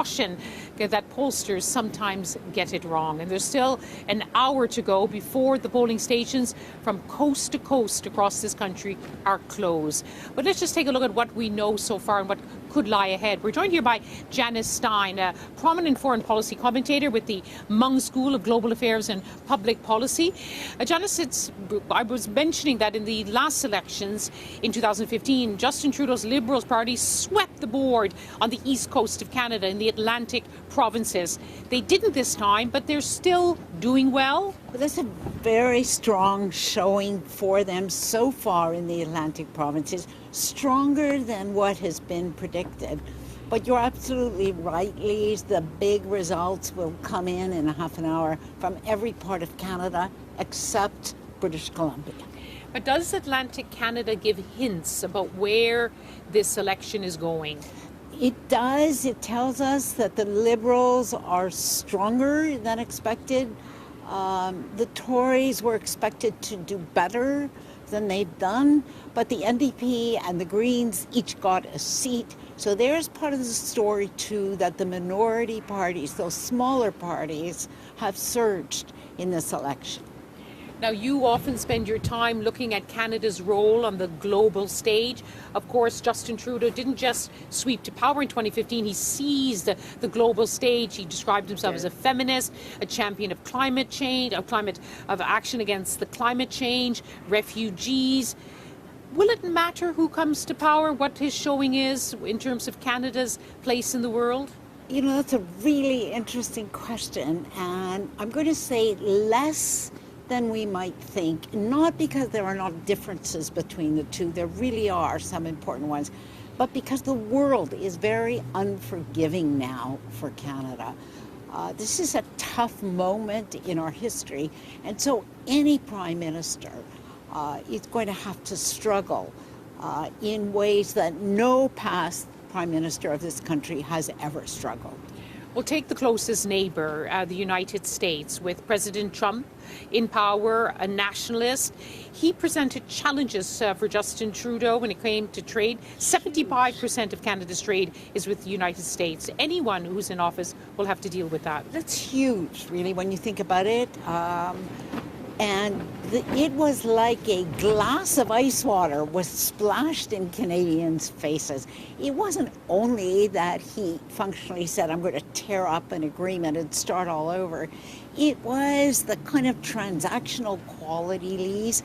caution that pollsters sometimes get it wrong. And there's still an hour to go before the polling stations from coast to coast across this country are closed. But let's just take a look at what we know so far and what could lie ahead. We're joined here by Janice Stein, a prominent foreign policy commentator with the Mung School of Global Affairs and Public Policy. Janice, I was mentioning that in the last elections in 2015, Justin Trudeau's Liberals party swept the board on the east coast of Canada in the Atlantic provinces. They didn't this time, but they're still doing well. That's a very strong showing for them so far in the Atlantic provinces, stronger than what has been predicted. But you're absolutely right, Lise. The big results will come in a half an hour from every part of Canada except British Columbia. But does Atlantic Canada give hints about where this election is going? It does. It tells us that the Liberals are stronger than expected. The Tories were expected to do better than they've done, but the NDP and the Greens each got a seat. So there's part of the story too, that the minority parties, those smaller parties, have surged in this election. Now, you often spend your time looking at Canada's role on the global stage. Of course, Justin Trudeau didn't just sweep to power in 2015. He seized the global stage. He described himself as a feminist, a champion of climate change, of action against the climate change, refugees. Will it matter who comes to power, what his showing is in terms of Canada's place in the world? You know, that's a really interesting question. And I'm going to say less than we might think, not because there are not differences between the two, there really are some important ones, but because the world is very unforgiving now for Canada. This is a tough moment in our history, and so any prime minister is going to have to struggle in ways that no past prime minister of this country has ever struggled. Well, take the closest neighbour, the United States, with President Trump in power, a nationalist. He presented challenges for Justin Trudeau when it came to trade. 75% of Canada's trade is with the United States. Anyone who's in office will have to deal with that. That's huge, really, when you think about it. It was like a glass of ice water was splashed in Canadians' faces. It wasn't only that he functionally said, I'm going to tear up an agreement and start all over. It was the kind of transactional quality, Lise,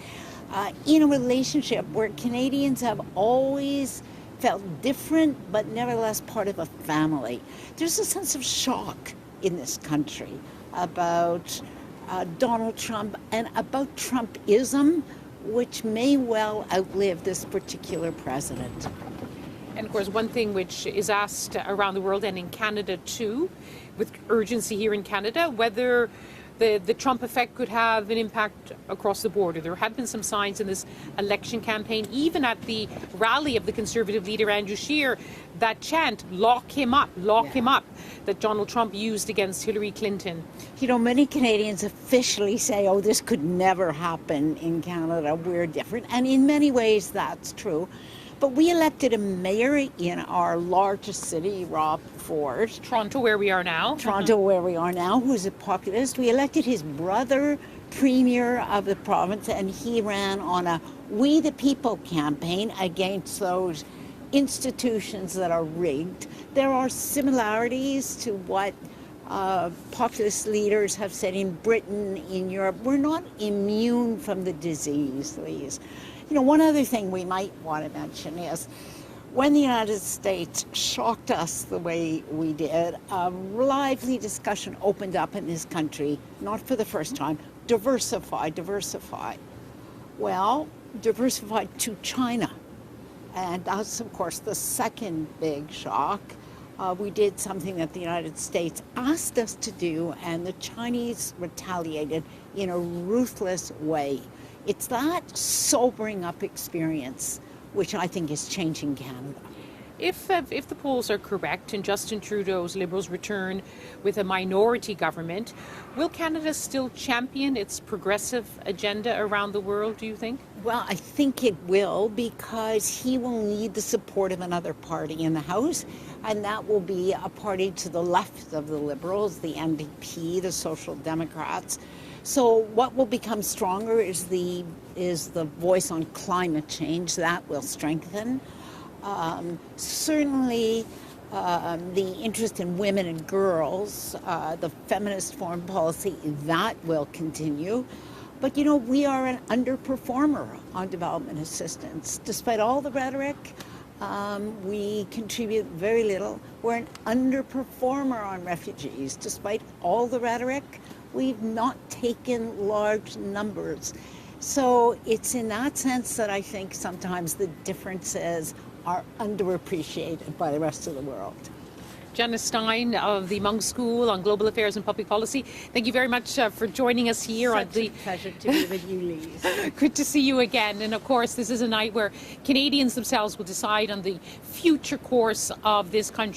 in a relationship where Canadians have always felt different, but nevertheless part of a family. There's a sense of shock in this country about Donald Trump and about Trumpism, which may well outlive this particular president. And of course, one thing which is asked around the world and in Canada too, with urgency here in Canada, whether the Trump effect could have an impact across the border. There had been some signs in this election campaign, even at the rally of the Conservative leader Andrew Scheer, that chant, lock him up, that Donald Trump used against Hillary Clinton. You know, many Canadians officially say, oh, this could never happen in Canada, we're different. And in many ways, that's true. But we elected a mayor in our largest city, Rob Ford. Toronto, where we are now. Who's a populist. We elected his brother premier of the province, and he ran on a We the People campaign against those institutions that are rigged. There are similarities to what populist leaders have said in Britain, in Europe. We're not immune from the disease, Lise. You know, one other thing we might want to mention is when the United States shocked us the way we did, a lively discussion opened up in this country, not for the first time, diversify. Well, diversified to China. And that's, of course, the second big shock. We did something that the United States asked us to do, and the Chinese retaliated in a ruthless way. It's that sobering up experience which I think is changing Canada. If the polls are correct and Justin Trudeau's Liberals return with a minority government, will Canada still champion its progressive agenda around the world, do you think? Well, I think it will, because he will need the support of another party in the House. and that will be a party to the left of the Liberals, the NDP, the Social Democrats. So what will become stronger is the voice on climate change. That will strengthen. Certainly the interest in women and girls, the feminist foreign policy, that will continue. But, you know, we are an underperformer on development assistance. Despite all the rhetoric, we contribute very little. We're an underperformer on refugees. Despite all the rhetoric, we've not taken large numbers. So it's in that sense that I think sometimes the differences are underappreciated by the rest of the world. Janice Stein of the Mung School on Global Affairs and Public Policy, thank you very much for joining us here. Such a pleasure to be with you, Lise. Good to see you again. And of course, this is a night where Canadians themselves will decide on the future course of this country.